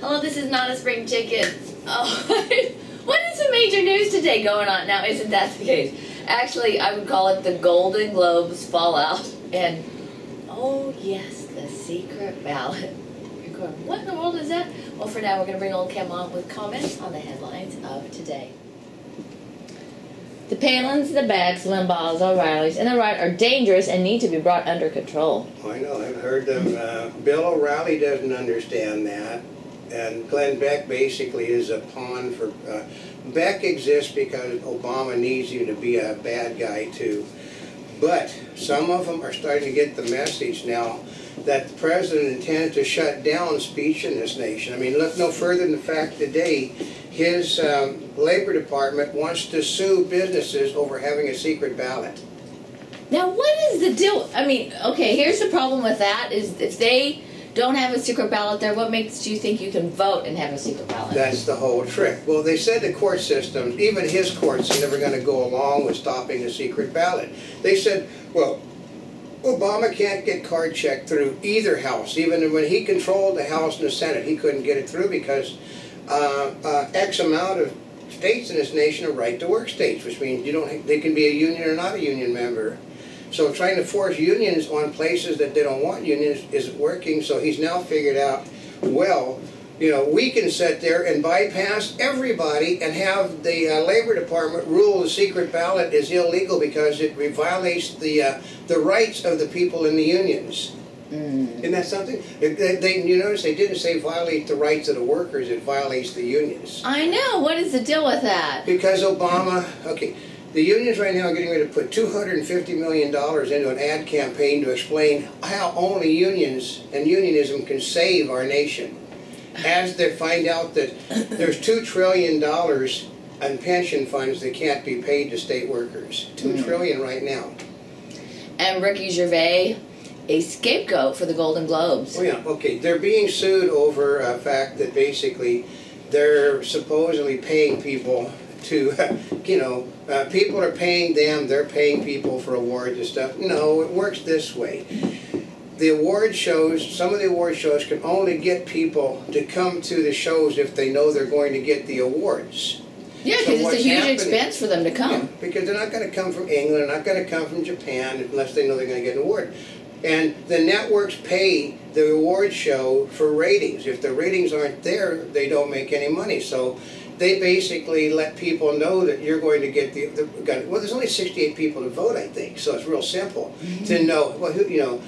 Hello, this is not a spring chicken. Oh, what is the major news today going on? Now, isn't that the case? Actually, I would call it the Golden Globes fallout. And, oh yes, the secret ballot. You're going, what in the world is that? Well, for now, we're going to bring Oldecam on with comments on the headlines of today. The Palins, the Becks, Limbaughs, O'Reillys, and the Wright are dangerous and need to be brought under control. I know, I've heard them. Bill O'Reilly doesn't understand that. And Glenn Beck basically is a pawn for... Beck exists because Obama needs you to be a bad guy too. But some of them are starting to get the message now that the president intends to shut down speech in this nation. I mean, look no further than the fact today his Labor Department wants to sue businesses over having a secret ballot. Now, what is the deal? I mean, okay, here's the problem with that, is if they don't have a secret ballot there, what makes you think you can vote and have a secret ballot? That's the whole trick. Well, they said the court systems, even his courts, are never going to go along with stopping the secret ballot. They said, well, Obama can't get card checked through either house. Even when he controlled the House and the Senate, he couldn't get it through because X amount of states in this nation are right-to-work states, which means they can be a union or not a union member. So trying to force unions on places that they don't want unions isn't working. So he's now figured out, well, you know, we can sit there and bypass everybody and have the Labor Department rule the secret ballot is illegal because it violates the rights of the people in the unions. Isn't that something? You notice they didn't say violate the rights of the workers, it violates the unions. I know. What is the deal with that? Because Obama, okay, the unions right now are getting ready to put $250 million into an ad campaign to explain how only unions and unionism can save our nation. As they find out that there's $2 trillion in pension funds that can't be paid to state workers. $2 trillion right now. And Ricky Gervais, a scapegoat for the Golden Globes. Oh yeah, okay. They're being sued over a fact that basically they're supposedly paying people to, you know, people are paying them, they're paying people for awards and stuff. No, it works this way. The award shows, some of the award shows can only get people to come to the shows if they know they're going to get the awards. Yeah, because it's a huge expense for them to come. Yeah, because they're not going to come from England, they're not going to come from Japan unless they know they're going to get an award. And the networks pay the award show for ratings. If the ratings aren't there, they don't make any money. So they basically let people know that you're going to get well, there's only 68 people to vote, I think, so it's real simple to know. Well, you know,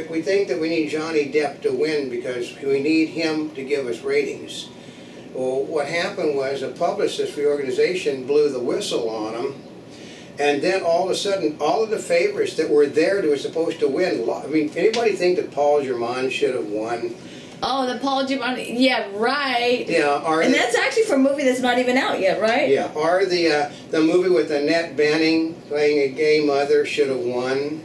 we think that we need Johnny Depp to win because we need him to give us ratings. Well, what happened was a publicist for the organization blew the whistle on him, and then all of a sudden, all of the favorites that were there that were supposed to win, I mean, anybody think that Paul Giamatti should have won? Oh, the Paul Giamatti, yeah, right. Yeah, and that's actually for a movie that's not even out yet, right? Yeah, or the movie with Annette Bening playing a gay mother should have won.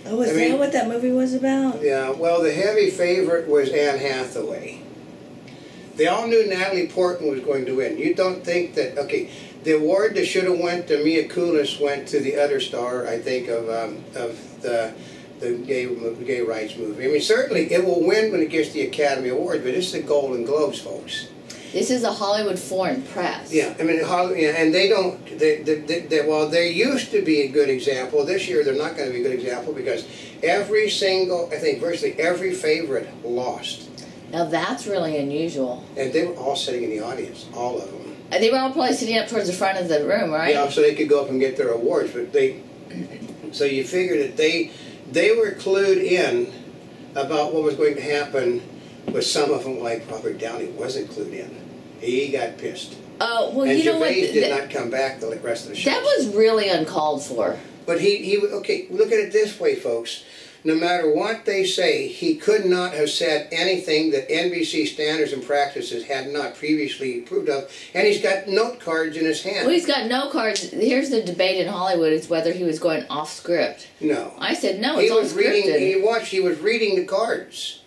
Oh, is that what that movie was about? Yeah, well, the heavy favorite was Anne Hathaway. They all knew Natalie Portman was going to win. You don't think that, okay, the award that should have went to Mia Kunis went to the other star, I think, of the gay rights movie. I mean, certainly it will win when it gets the Academy Award, but it's the Golden Globes, folks. This is a Hollywood foreign press. Yeah, I mean, and they don't, well, they used to be a good example. This year they're not going to be a good example because every single, I think virtually every favorite lost. Now that's really unusual. And they were all sitting in the audience, all of them. They were all probably sitting up towards the front of the room, right? Yeah, so they could go up and get their awards, but so you figure that they were clued in about what was going to happen, but some of them, like Robert Downey, wasn't clued in. He got pissed. Oh, well, and you know what? And Gervais did not come back the rest of the show. That was really uncalled for. But okay, look at it this way, folks. No matter what they say, he could not have said anything that NBC standards and practices had not previously approved of, and he's got note cards in his hand. Well, he's got note cards. Here's the debate in Hollywood is whether he was going off script. No. I said, no, it's all scripted. He was reading the cards.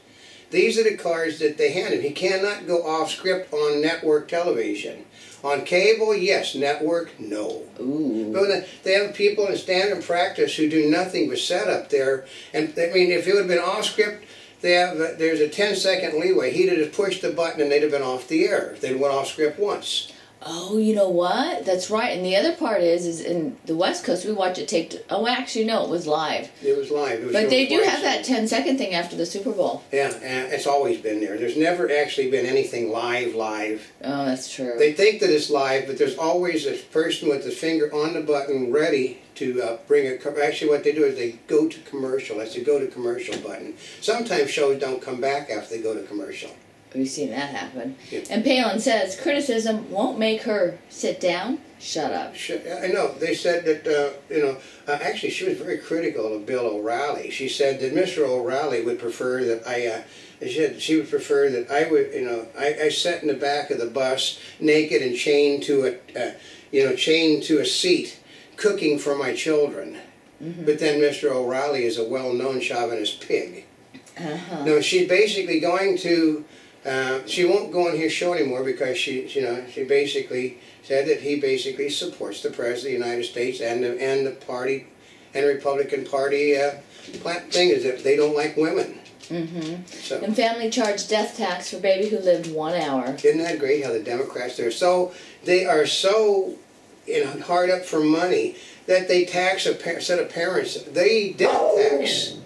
These are the cards that they handed. He cannot go off script on network television. On cable, yes. Network, no. Ooh. But they have people in standard practice who do nothing but set up there. And I mean, if it would have been off script, there's a 10-second leeway. He'd have just pushed the button and they'd have been off the air. They'd went off script once. Oh, you know what? That's right. And the other part is in the West Coast, we watch it take... Oh, actually, no, it was live. It was live. It was but they do have that 10-second thing after the Super Bowl. Yeah, and it's always been there. There's never actually been anything live. Oh, that's true. They think that it's live, but there's always a person with the finger on the button ready to bring a... Actually, what they do is they go to commercial. That's the go to commercial button. Sometimes shows don't come back after they go to commercial. We've seen that happen. Yeah. And Palin says, criticism won't make her sit down. Shut up. I know. They said that, actually she was very critical of Bill O'Reilly. She said that Mr. O'Reilly would prefer that she would prefer that I would, I sat in the back of the bus naked and chained to a seat, cooking for my children. Mm-hmm. But then Mr. O'Reilly is a well-known chauvinist pig. Uh-huh. No, she's basically going to... she won't go on his show anymore because she basically said that he basically supports the President of the United States and the party and the Republican Party thing is that they don't like women. Mm-hmm. So, and family charged death tax for baby who lived 1 hour. Isn't that great how the Democrats they are so hard up for money that they tax a set of parents. They death tax.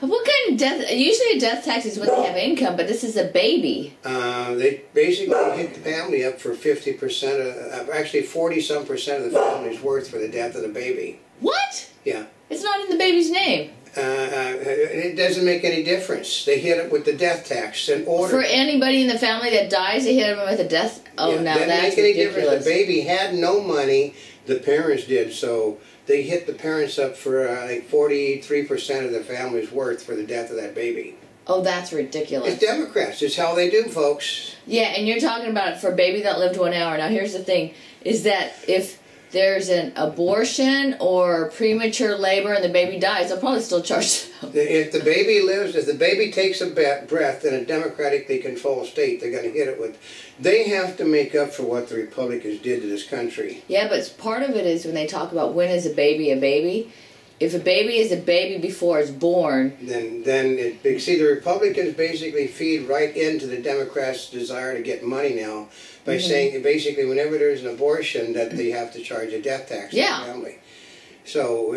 What kind of death? Usually a death tax is when they have income, but this is a baby. They basically hit the family up for 50%, actually 40-some% of the family's worth for the death of the baby. What? Yeah. It's not in the baby's name. It doesn't make any difference. They hit it with the death tax in order. For anybody in the family that dies, they hit them with a death. Oh, yeah, now that's doesn't make any ridiculous. difference. The baby had no money. The parents did, so they hit the parents up for like 43% of the family's worth for the death of that baby. Oh, that's ridiculous. It's Democrats. It's how they do, folks. Yeah, and you're talking about it for a baby that lived 1 hour. Now, here's the thing, is that if there's an abortion or premature labor and the baby dies, they'll probably still charge them. If the baby lives, if the baby takes a breath in a democratically controlled state, they're going to hit it with... They have to make up for what the Republicans did to this country. Yeah, but part of it is when they talk about when is a baby, if a baby is a baby before it's born... See, the Republicans basically feed right into the Democrats' desire to get money now by saying basically whenever there's an abortion that they have to charge a death tax to the family. So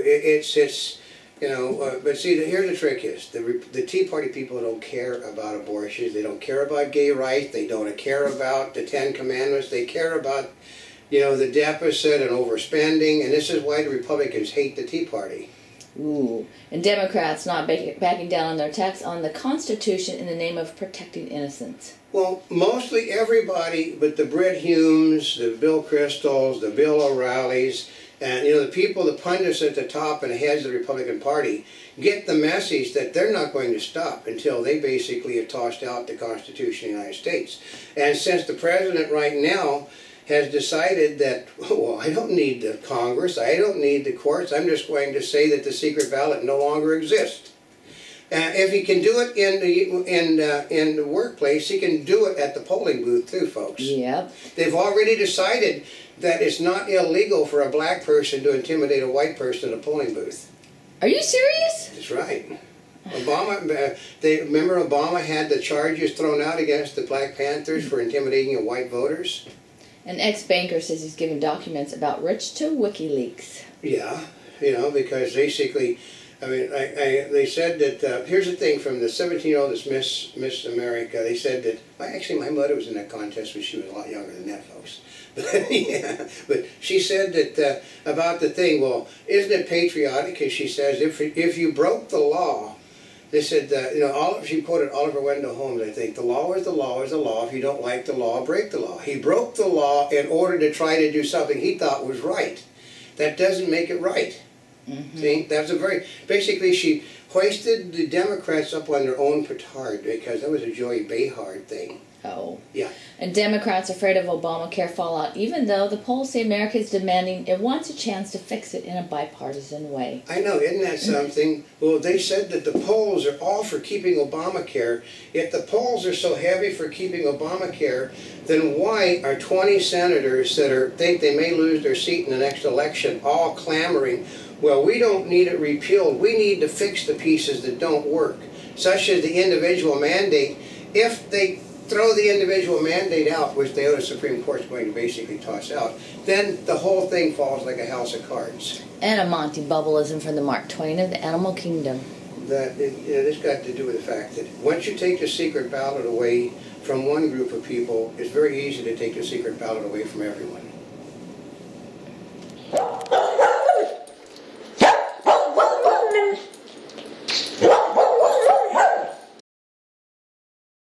but see, here's the trick is, the Tea Party people don't care about abortions, they don't care about gay rights, they don't care about the 10 Commandments, they care about, the deficit and overspending, and this is why the Republicans hate the Tea Party. Ooh, and Democrats not backing down on their attacks on the Constitution in the name of protecting innocence. Well, mostly everybody, but the Brit Humes, the Bill Kristols, the Bill O'Reillys, and the people, the pundits at the top and the heads of the Republican Party get the message that they're not going to stop until they basically have tossed out the Constitution of the United States. And since the president right now has decided that, well, I don't need the Congress, I don't need the courts, I'm just going to say that the secret ballot no longer exists. If he can do it in the workplace, he can do it at the polling booth too, folks. Yep. They've already decided that it's not illegal for a black person to intimidate a white person in a polling booth. Are you serious? That's right. Remember Obama had the charges thrown out against the Black Panthers for intimidating white voters? An ex-banker says he's giving documents about Rich to WikiLeaks. Yeah, because basically, they said that, here's the thing from the 17-year-old that's Miss America, they said that, actually my mother was in that contest when she was a lot younger than that, folks. Yeah, but she said that about the thing, well, isn't it patriotic? And she says, if you broke the law, they said, she quoted Oliver Wendell Holmes, I think, the law is the law is the law. If you don't like the law, break the law. He broke the law in order to try to do something he thought was right. That doesn't make it right. Mm-hmm. See, that's basically she hoisted the Democrats up on their own petard because that was a Joy Behar thing. Oh. Yeah. And Democrats afraid of Obamacare fallout, even though the polls say America is demanding it wants a chance to fix it in a bipartisan way. I know, isn't that something? Well, they said that the polls are all for keeping Obamacare. If the polls are so heavy for keeping Obamacare, then why are 20 senators that think they may lose their seat in the next election all clamoring, well, we don't need it repealed, we need to fix the pieces that don't work? such as the individual mandate. If they throw the individual mandate out, which the Supreme Court's going to basically toss out, then the whole thing falls like a house of cards. And a Monty Bubbleism from the Mark Twain of the Animal Kingdom. It's got to do with the fact that once you take the secret ballot away from one group of people, it's very easy to take the secret ballot away from everyone.